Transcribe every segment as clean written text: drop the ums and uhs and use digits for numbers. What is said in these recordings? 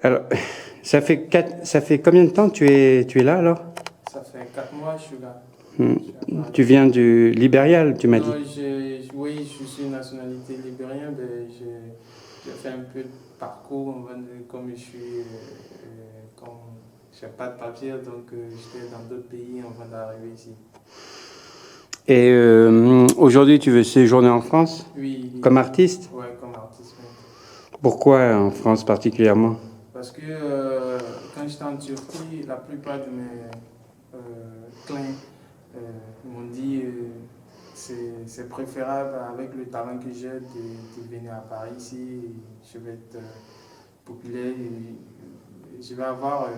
Alors, ça fait combien de temps que tu es là alors? Ça fait 4 mois que je suis là. Tu viens du Libéria, tu m'as dit. Non, oui, je suis nationalité libérienne, mais j'ai fait un peu de parcours, on va dire, comme je suis, comme j'ai pas de papier, donc j'étais dans d'autres pays avant d'arriver ici. Et aujourd'hui, tu veux séjourner en France? Oui. Comme artiste? Oui, comme artiste. Oui. Pourquoi en France particulièrement? Parce que quand j'étais en Turquie, la plupart de mes clients m'ont dit c'est préférable avec le talent que j'ai de venir à Paris ici. Je vais être populaire et je vais avoir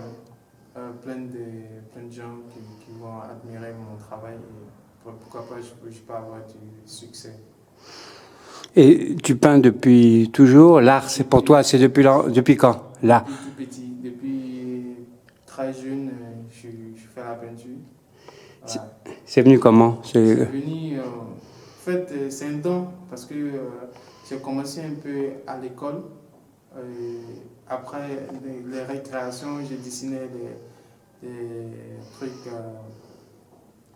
plein de gens qui vont admirer mon travail. Et pourquoi pas, je peux avoir du succès. Et tu peins depuis toujours? L'art, c'est pour toi, c'est depuis quand? Là. Depuis tout petit, depuis très jeune, je fais la peinture. Voilà. C'est venu comment? C'est venu, en fait, c'est un don parce que j'ai commencé un peu à l'école. Après les récréations, j'ai dessiné des trucs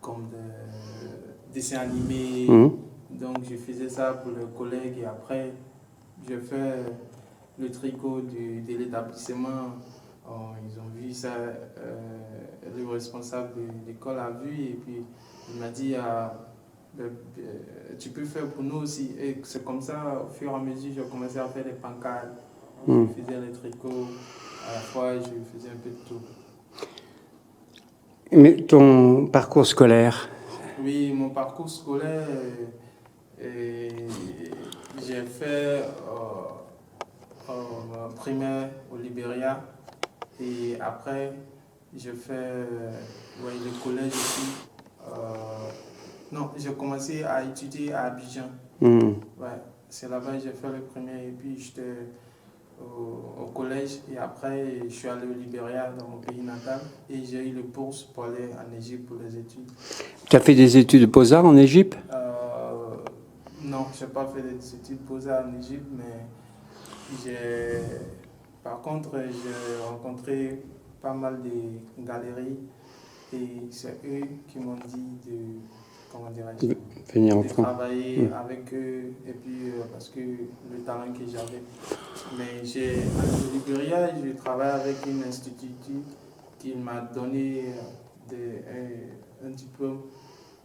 comme des dessins animés. Donc, je faisais ça pour les collègues et après, j'ai fait le tricot de l'établissement. Ils ont vu ça, le responsable de l'école a vu et puis il m'a dit tu peux faire pour nous aussi. Et c'est comme ça, au fur et à mesure, j'ai commencé à faire des pancartes. Je faisais les tricots, à la fois je faisais un peu de tout. Mais ton parcours scolaire? Oui, mon parcours scolaire, j'ai fait primaire au Libéria et après j'ai fait le collège aussi. Non, j'ai commencé à étudier à Abidjan. Ouais, c'est là-bas que j'ai fait le premier et puis j'étais au collège et après je suis allé au Libéria dans mon pays natal et j'ai eu le bourse pour aller en Égypte pour les études. Tu as fait des études de beaux-arts en Égypte? Non, je n'ai pas fait des études de beaux-arts en Égypte, mais par contre j'ai rencontré pas mal de galeries et c'est eux qui m'ont dit de venir en France, travailler avec eux et puis parce que le talent que j'avais. Mais au Libéria, je travaille avec une institut qui m'a donné un diplôme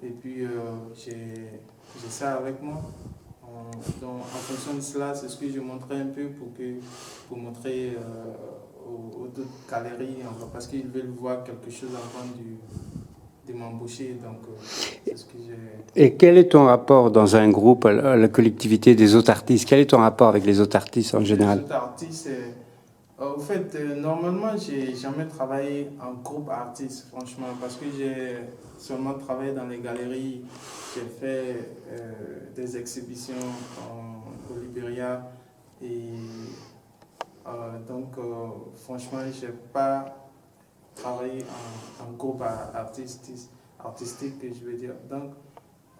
et puis j'ai ça avec moi. Donc, en fonction de cela, c'est ce que je montrais un peu pour montrer aux autres galeries parce qu'ils veulent voir quelque chose avant de m'embaucher. Donc, c'est ce que j'ai. Et quel est ton rapport dans un groupe, à la collectivité des autres artistes? Quel est ton rapport avec les autres artistes en général? Les autres artistes, au fait, normalement, j'ai jamais travaillé en groupe artiste, franchement, parce que j'ai seulement travaillé dans les galeries. J'ai fait des exhibitions au Libéria et donc, franchement, j'ai pas travaillé en groupe artistique, je veux dire. Donc,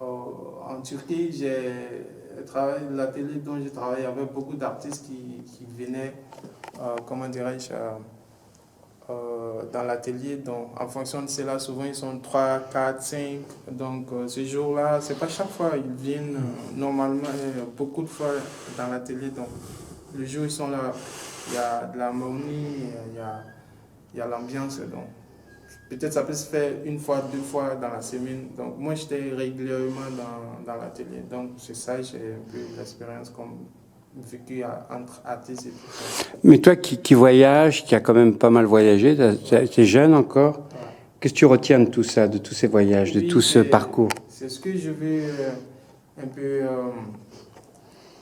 en Turquie, j'ai travaillé, l'atelier dont j'ai travaillé, il y avait beaucoup d'artistes qui venaient, comment dirais-je, dans l'atelier. Donc, en fonction de cela, souvent ils sont 3, 4, 5. Donc, ce jour-là, c'est pas chaque fois, ils viennent normalement, beaucoup de fois dans l'atelier. Donc, le jour où ils sont là, il y a de l'harmonie, il y a l'ambiance. Donc, peut-être ça peut se faire une fois, 2 fois dans la semaine. Donc, moi, j'étais régulièrement dans l'atelier. Donc, c'est ça, j'ai un peu l'expérience comme vécu entre artistes et tout ça. Mais toi qui voyages, qui a quand même pas mal voyagé, tu es jeune encore, qu'est-ce que tu retiens de tout ça, de tous ces voyages, de tout ce parcours? C'est ce que je veux un peu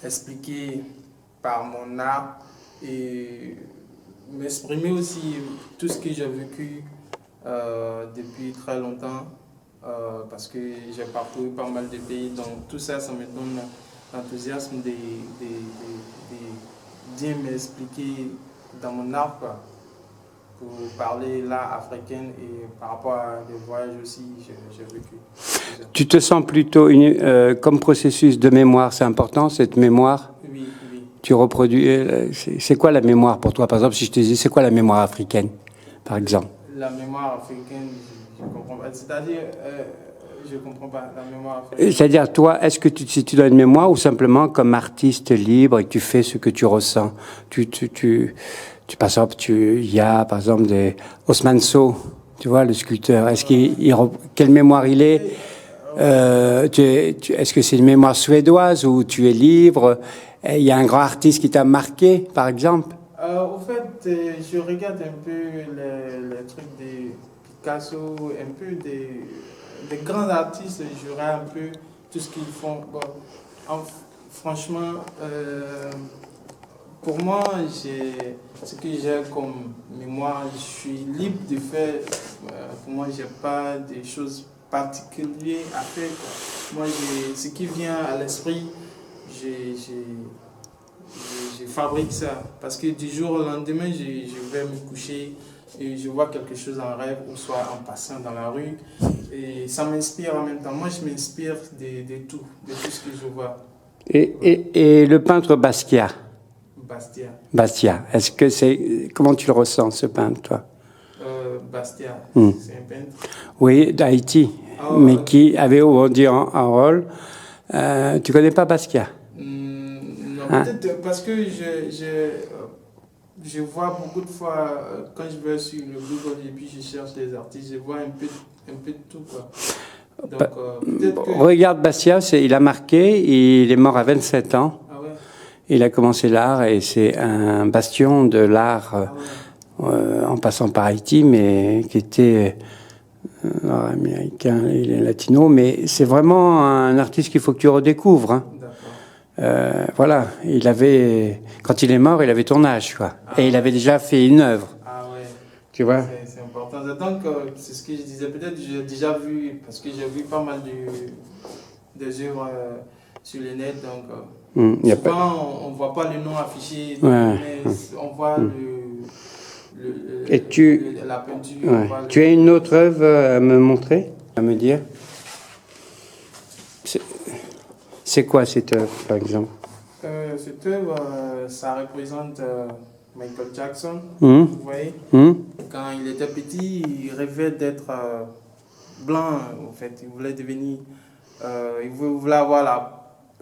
expliquer par mon art et m'exprimer aussi tout ce que j'ai vécu depuis très longtemps parce que j'ai parcouru pas mal de pays, donc tout ça, ça me donne l'enthousiasme de bien m'expliquer dans mon art quoi, pour parler l'art africain et par rapport à des voyages aussi j'ai vécu. Tu te sens plutôt comme processus de mémoire, c'est important cette mémoire? Oui, tu reproduis. C'est quoi la mémoire pour toi? Par exemple, si je te dis, c'est quoi la mémoire africaine, par exemple? La mémoire africaine, je comprends pas. C'est-à-dire, je comprends pas la mémoire africaine. C'est-à-dire, toi, est-ce que si tu dois une mémoire ou simplement comme artiste libre et que tu fais ce que tu ressens? Par exemple, il y a, par exemple, Osman Sow, tu vois, le sculpteur. Quelle mémoire il est? Est-ce que c'est une mémoire suédoise ou tu es libre? Il y a un grand artiste qui t'a marqué, par exemple? Au fait, je regarde un peu les trucs de Picasso, un peu des grands artistes, je regarde un peu tout ce qu'ils font. Bon, franchement, pour moi, ce que j'ai comme mémoire, je suis libre de faire. Pour moi, je n'ai pas des choses particulières à faire, quoi. Moi, ce qui vient à l'esprit, je fabrique ça. Parce que du jour au lendemain, je vais me coucher et je vois quelque chose en rêve ou soit en passant dans la rue. Et ça m'inspire en même temps. Moi, je m'inspire de tout ce que je vois. Et le peintre Basquiat? Bastia. Est-ce que comment tu le ressens, ce peintre, toi? Bastia, c'est un peintre. Oui, d'Haïti, mais qui avait, on dit, un rôle. Tu connais pas Basquiat? Non, peut-être parce que je vois beaucoup de fois, quand je vais sur le Google et puis je cherche des artistes, je vois un peu de tout, quoi. Donc, peut-être que... Regarde Basquiat, il a marqué, il est mort à 27 ans. Ah ouais. Il a commencé l'art et c'est un bastion de l'art en passant par Haïti, mais qui était nord-américain et latino. Mais c'est vraiment un artiste qu'il faut que tu redécouvres. Hein. Voilà, quand il est mort, il avait ton âge, quoi. Et il avait déjà fait une œuvre. Ah ouais. Tu vois? C'est important. Donc, c'est ce que je disais. Peut-être j'ai déjà vu, parce que j'ai vu pas mal des œuvres sur le net. Donc, souvent, on ne voit pas le nom affiché, mais on voit la peinture. Ouais. Tu as une autre œuvre à me montrer, à me dire? C'est quoi cette œuvre, par exemple? Cette œuvre, ça représente Michael Jackson. Vous voyez? Quand il était petit, il rêvait d'être blanc, en fait. Il voulait devenir... il voulait avoir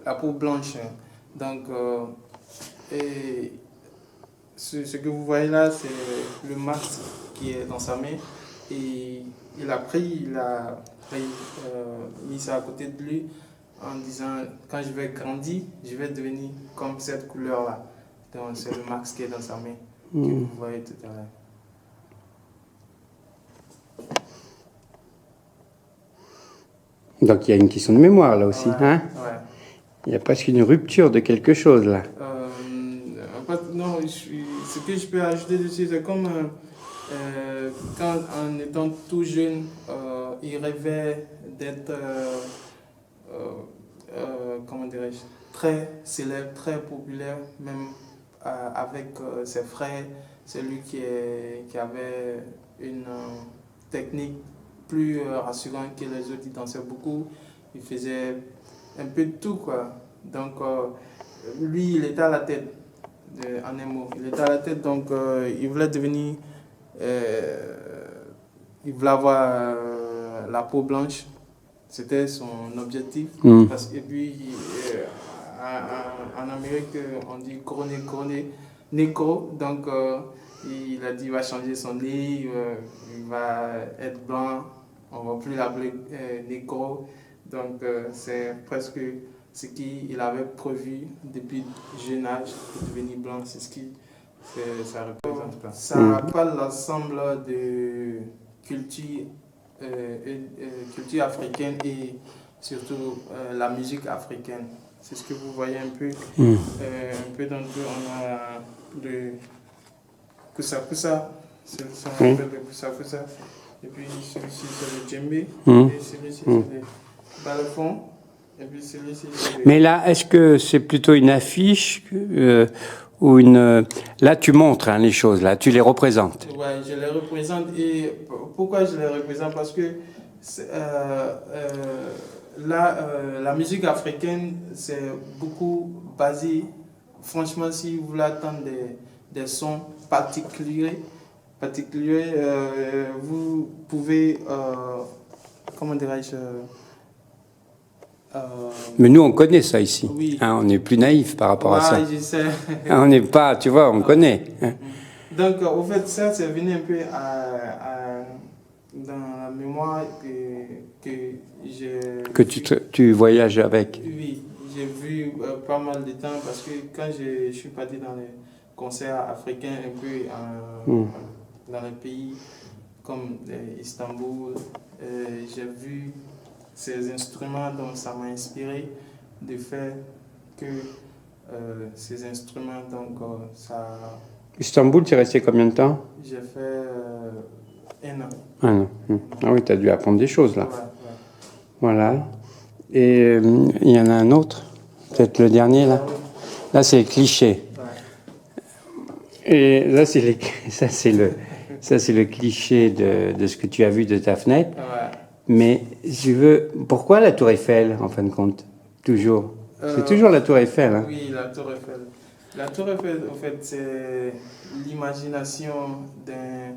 la peau blanche. Donc, ce que vous voyez là, c'est le masque qui est dans sa main. Et il a mis ça à côté de lui en disant, quand je vais grandir, je vais devenir comme cette couleur-là. Donc, c'est le masque qui est dans sa main, que vous voyez tout à l'heure. Donc il y a une question de mémoire là aussi, hein? Ouais. Il y a presque une rupture de quelque chose là. Non, ce que je peux ajouter dessus, c'est comme quand en étant tout jeune, il rêvait d'être, comment dirais-je, très célèbre, très populaire, même avec ses frères. C'est lui qui avait une technique plus rassurante que les autres. Il dansait beaucoup, il faisait un peu de tout, quoi. Donc, lui, il était à la tête, en un mot. Il était à la tête, donc il voulait devenir... il voulait avoir la peau blanche. C'était son objectif. Et puis, en Amérique, on dit couronné négro. Donc, il a dit qu'il va changer son lit, il va être blanc. On ne va plus l'appeler négro. Donc, c'est presque ce qu'il avait prévu depuis jeune âge, de devenir blanc. C'est ce qui ça représente. Ça rappelle l'ensemble de culture africaine et surtout la musique africaine. C'est ce que vous voyez un peu. Un peu dans le jeu, on a le Koussa Koussa. C'est ce qu'on appelle le Koussa Koussa. Et puis celui-ci c'est le djembé. Et celui-ci c'est le balafon. Et puis celui-ci c'est Mais là, est-ce que c'est plutôt une affiche ou une... Là, tu montres les choses, là, tu les représentes. Oui, je les représente. Et pourquoi je les représente? Parce que là, la musique africaine, c'est beaucoup basé franchement, si vous voulez attendre des sons particuliers, vous pouvez, comment dirais-je, Mais nous, on connaît ça ici. oui. Hein, on est plus naïf par rapport à ça. Je sais. Hein, on n'est pas, tu vois, on connaît. Hein. Donc, au fait, ça, c'est venu un peu dans la mémoire que j'ai... Que tu voyages avec. Oui, j'ai vu pas mal de temps parce que quand je suis parti dans les concerts africains, un peu dans les pays comme Istanbul, j'ai vu ces instruments, donc ça m'a inspiré de faire que ces instruments, donc ça... Istanbul, tu es resté combien de temps? J'ai fait 1 an. Ah non. Ah oui, tu as dû apprendre des choses là. Ouais. Voilà. Et il y en a un autre, peut-être le dernier là. Là, c'est les clichés. Ouais. Et là, ça c'est le cliché de ce que tu as vu de ta fenêtre. Ouais. Mais je veux, pourquoi la Tour Eiffel en fin de compte? Toujours. C'est toujours la Tour Eiffel. Hein. Oui, la Tour Eiffel. La Tour Eiffel, en fait, c'est l'imagination d'un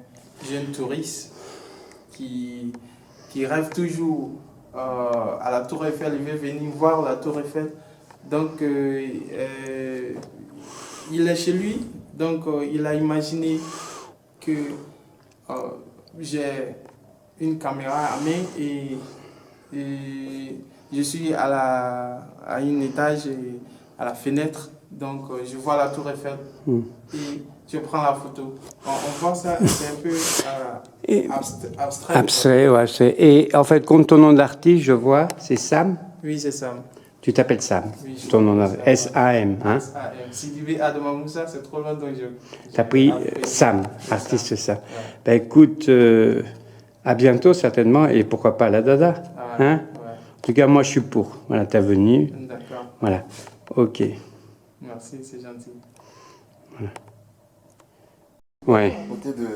jeune touriste qui rêve toujours à la Tour Eiffel. Il veut venir voir la Tour Eiffel. Donc, il est chez lui. Donc, il a imaginé que j'ai une caméra à main et je suis à un étage à la fenêtre. Donc, je vois la Tour Eiffel et je prends la photo. On voit ça, c'est un peu abstrait. Abstrait, ouais. Et en fait, comme ton nom d'artiste, je vois, c'est Sam. Oui, c'est Sam. Tu t'appelles Sam. Oui, Ton nom d'artiste. S-A-M. Hein? S-A-M. Si tu veux Adama Moussa, c'est trop loin, donc je... Tu as pris Sam, artiste Sam. Ben écoute, à bientôt certainement, et pourquoi pas la Dada. Ah, Hein? ouais. En tout cas, moi je suis pour. Voilà, ta venue. D'accord. Voilà. Ok. Merci, c'est gentil. Voilà. Ouais. Côté de...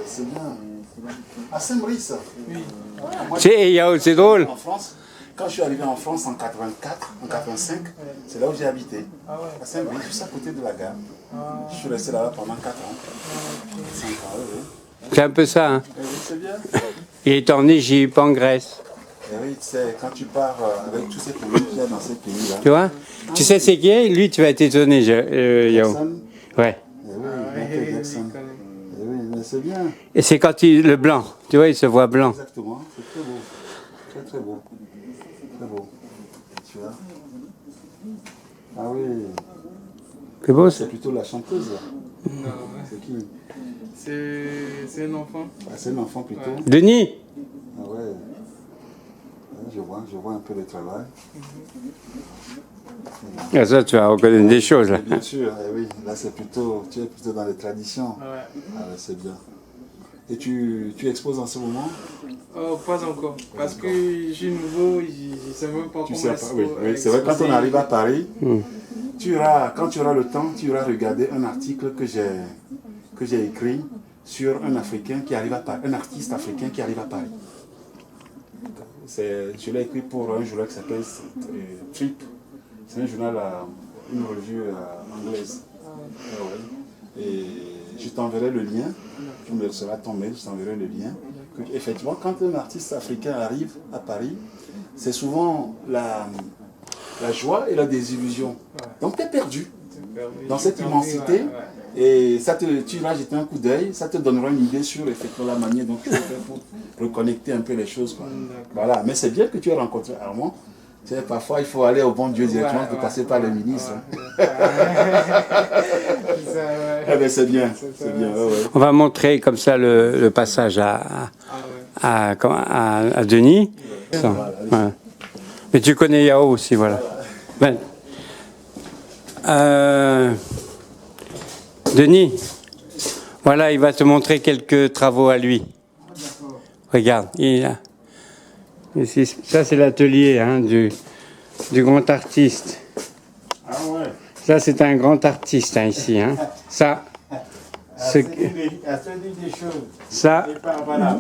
C'est bien. À Saint-Brice. Oui. Moi, C'est drôle. en France, quand je suis arrivé en France en 84, en 85, c'est là où j'ai habité. Ah ouais. À Saint-Brice, juste à côté de la gare. Ah, Je suis resté là pendant 4 ans. 5 ans, oui. C'est un peu ça. Hein. Et oui, c'est bien. Il est en Égypte, en Grèce. Et oui, tu sais, quand tu pars avec tous ces pays qu'il y a dans ces pays-là. Tu vois? Tu sais c'est qui est? Lui, tu vas être étonné, Yao. Jackson. Ouais. Et oui, ouais, Michael Jackson. je connais. Et oui, mais c'est bien. Et c'est quand le blanc. Tu vois, il se voit blanc. Exactement, c'est très beau. Très très beau. Très beau. Tu vois? Ah oui. C'est beau ça? C'est plutôt la chanteuse. Non, ouais. C'est qui? C'est un enfant. Ah, c'est un enfant plutôt. Ouais. Denis? Ah ouais. Ouais, je vois un peu le travail. Ah, ça, tu vas reconnaître des choses là. Bien sûr, eh oui. Là c'est plutôt, tu es plutôt dans les traditions. Ouais. Ah ouais, c'est bien. Et tu exposes en ce moment? Oh, pas encore. Parce que je suis nouveau, je ne sais même pas Tu comment sais pas, est-ce oui, qu'on oui. C'est vrai, quand on arrive à Paris, Hmm. quand tu auras le temps, tu iras regarder un article que j'ai écrit sur un Africain qui arrive à Paris, un artiste africain qui arrive à Paris. Je l'ai écrit pour un journal qui s'appelle Trip. C'est un journal, une revue anglaise. Ah ouais. Et je t'enverrai le lien. Tu me recevras ton mail, je t'enverrai le lien. Effectivement, quand un artiste africain arrive à Paris, c'est souvent la joie et la désillusion. Donc tu es perdu dans cette immensité. Et tu iras jeter un coup d'œil, ça te donnera une idée sur effectivement la manière dont tu peux faire pour reconnecter un peu les choses. Quoi. Voilà. Mais c'est bien que tu aies rencontré Armand. Tu sais, parfois il faut aller au bon Dieu directement de passer par les ministres. Eh bien, c'est bien. C'est bien. Ouais. On va montrer comme ça le passage à Denis. Ça, voilà. Mais tu connais Yao aussi, voilà. Ben, Denis, voilà, il va te montrer quelques travaux à lui. Regarde, il a. Ici, ça c'est l'atelier hein, du grand artiste. Ah ouais. Ça c'est un grand artiste hein, ici. Hein. Ça, ça,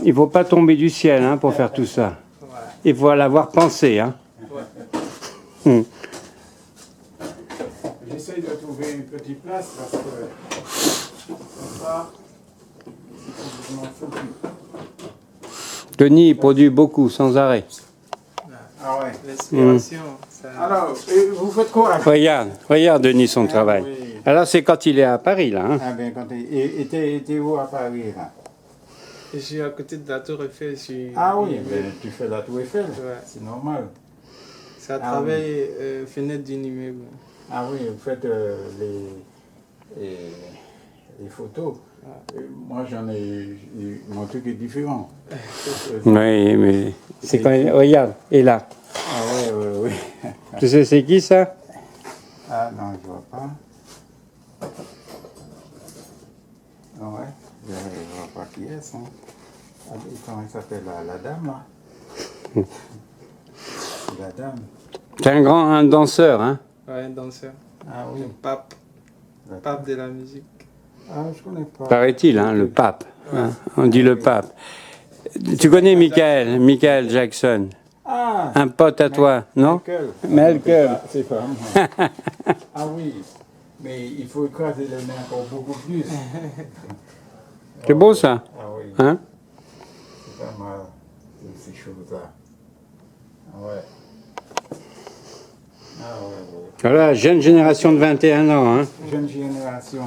il ne faut pas tomber du ciel hein, pour faire tout ça. Il faut l'avoir pensé. Hein. essaye de trouver une petite place parce que comme ça, je m'en fous plus. Denis il produit beaucoup, sans arrêt. Ah ouais. L'inspiration, ça... Alors, vous faites quoi? Regarde Denis son Ah, travail. oui. Alors c'est quand il est à Paris là. Hein. Ah ben, quand t'es où à Paris là? Je suis à côté de la Tour Eiffel. Ah oui, ben, tu fais la Tour Eiffel, Ouais. c'est normal. C'est à Ah travers fenêtre d'une immeuble. Ah oui, vous faites les photos. Moi j'en ai, mon truc est différent. Oui, mais c'est quand même... Regarde, et là. Ah oui, oui, oui. Tu sais c'est qui ça? Ah non, je vois pas. Ah ouais, je vois pas qui est ça. Ah, comment elle s'appelle la dame là? La dame. C'est un danseur, hein? Ouais, un danseur. Ah oui. Le pape de la musique. Ah, je connais pas. Paraît-il, hein, le pape. Hein, on dit le pape. Tu connais Michael Jackson? Ah, Un pote à toi, non? Michael. C'est pas moi. Ah oui, mais il faut écraser les mains encore beaucoup plus. C'est beau ça, Ah oui, hein? c'est pas mal, ces choses-là. Ah ouais. Ah ouais, ouais. Voilà, jeune génération de 21 ans, hein? Jeune génération.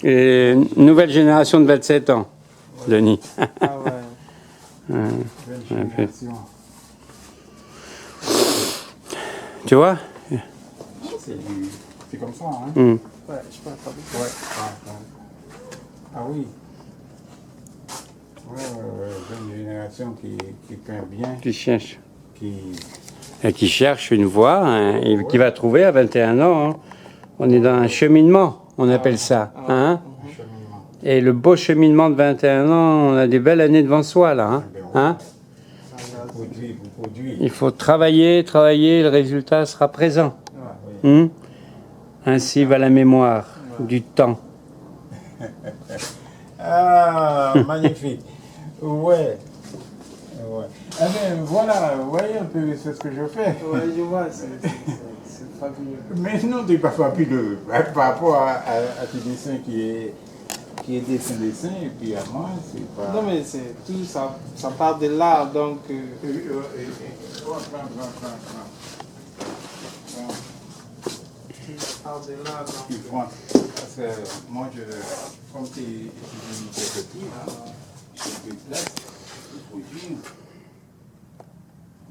Et nouvelle génération de 27 ans, Denis. Ah ouais. Jeune génération. Tu vois? C'est comme ça, hein? Mm. Ouais, je parle pas beaucoup. Ouais. Ah oui. Ouais, jeune génération qui peint bien, Qui cherche. qui... Qui cherche une voie, hein, et qui va trouver à 21 ans. Hein. On est dans un cheminement, on appelle ça. Hein? cheminement. Et le beau cheminement de 21 ans, on a des belles années devant soi là. Hein? Hein? Vous produisez. Il faut travailler, le résultat sera présent. Oui. Ainsi va la mémoire du temps. Ah, magnifique. Ouais. Ouais. Ah ben, voilà, vous voyez un peu c'est ce que je fais. Ouais, je vois, c'est fabuleux. Mais sinon, tu n'es pas fabuleux par rapport à tes dessins qui est dessin, et puis à moi, c'est pas... Non, mais c'est tout, ça part de l'art, donc... Prends. Ça part de l'art, donc... Tu prends. Parce que moi, comme tu es petit, là, j'ai plus de place, il faut dire.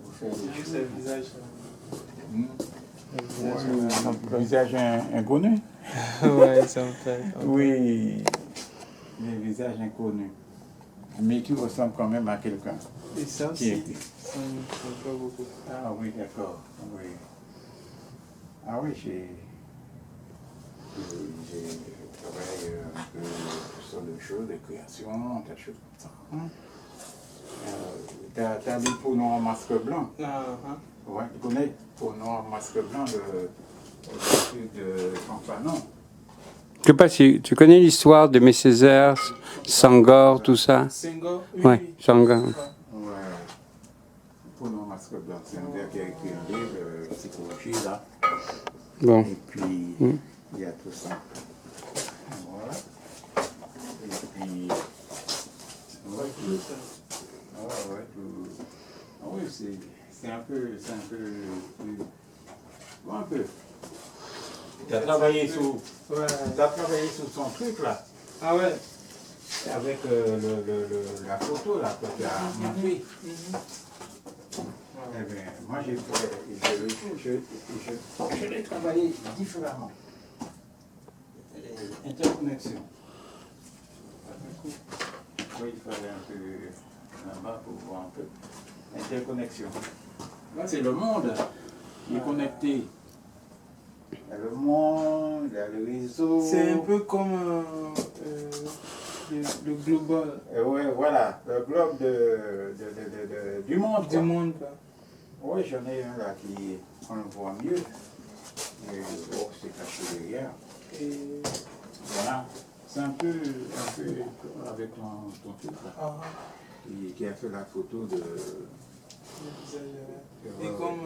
Vous faire des Juste choses. le visage. Le visage inconnu? Ouais, ça me fait... Oui, les visages inconnus, mais qui ressemblent quand même à quelqu'un. Et ça Qui aussi, est- ça me fait beaucoup. Ah oui, d'accord. Oui. Ah oui, j'ai travaillé un peu sur des choses, des créations, des choses comme ça. T'as lu Peau noire masque blanc? Ouais, tu connais Peau noire masque blanc, le truc de Campanon. Je sais pas si tu connais l'histoire de Aimé Césaire, Senghor, tout ça. Senghor? Ouais, Senghor. Ouais. Peau noire masque blanc, c'est un gars qui a écrit un livre, psychologie, là. Bon. Et puis, il y a tout ça. Voilà. Et puis, ouais, oui, c'est un peu, bon, un peu. Tu as travaillé sur son truc, là, Ah ouais? avec la photo, là, que tu as montré. Eh bien, moi, je l'ai travaillé différemment. Interconnexion. Oui, il fallait un peu là-bas pour voir un peu. Interconnexion. Là, c'est le monde qui est connecté. Il y a le monde, il y a le réseau. C'est un peu comme le global Oui, voilà, le globe du monde. du quoi. monde. Quoi. Oui, j'en ai un là qui, on le voit mieux. Mais oh, c'est caché derrière. Et... Voilà. C'est un peu avec ton truc là, qui a fait la photo Et comme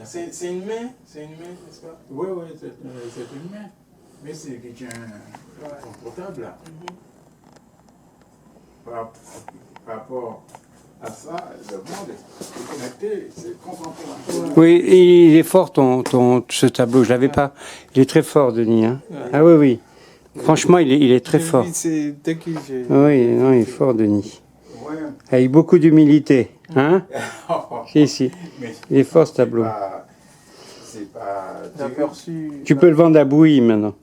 c'est une main, n'est-ce pas? Oui, c'est une main. Mais c'est qui tient ton portable là. Par rapport à ça, le monde est connecté, c'est contemporain. Oui, il est fort ce tableau, je l'avais pas. Il est très fort, Denis. Hein. Ah oui, oui. Franchement, il est très fort. C'est dès que j'ai... Oui, non, il est fort, Denis. Ouais. Avec beaucoup d'humilité. Hein? Si. Mais il est fort, ce tableau. C'est pas... Aperçu. Tu peux le vendre à Bouilly, maintenant.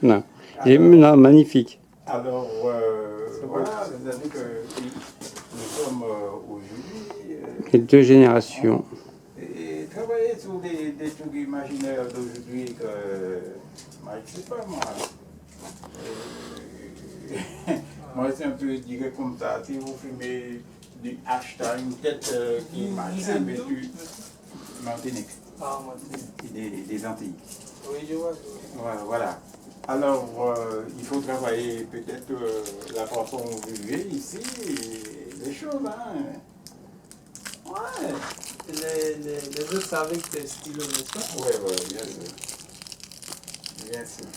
Non. Non, magnifique. Alors, voilà, c'est-à-dire que nous sommes aujourd'hui... Les deux générations. Et travailler sur des trucs imaginaires d'aujourd'hui que... je sais pas, moi. Moi, c'est un peu dire comme ça, si vous filmez du hashtag, une tête qui imagine, mais du Martinique. Ah, Martinique. Des Antilles. Oui, je vois. Voilà. Alors, il faut travailler peut-être la façon dont vous vivez ici, et les choses, hein. Ouais. Les autres savaient que t'es stylo, n'est-ce pas? Ouais, bien sûr.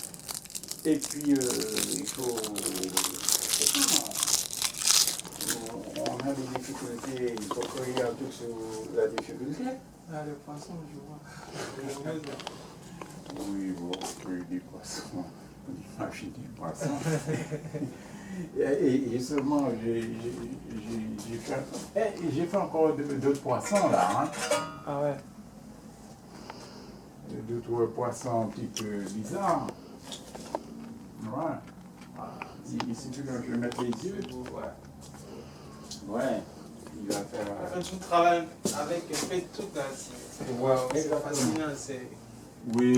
Et puis, il faut... On a des difficultés, il faut qu'il y ait un truc sur la difficulté. Ah, le poisson, je vois. Oui, bon, des poissons, l'imagine des poissons. Et justement, j'ai fait encore d'autres poissons là. Hein. Ah ouais. D'autres poissons un petit peu bizarres. Ouais. Ici, tu veux que je mette les yeux. Ouais. Il va faire. Quand tu travailles avec fait tout là, c'est fascinant. Oui.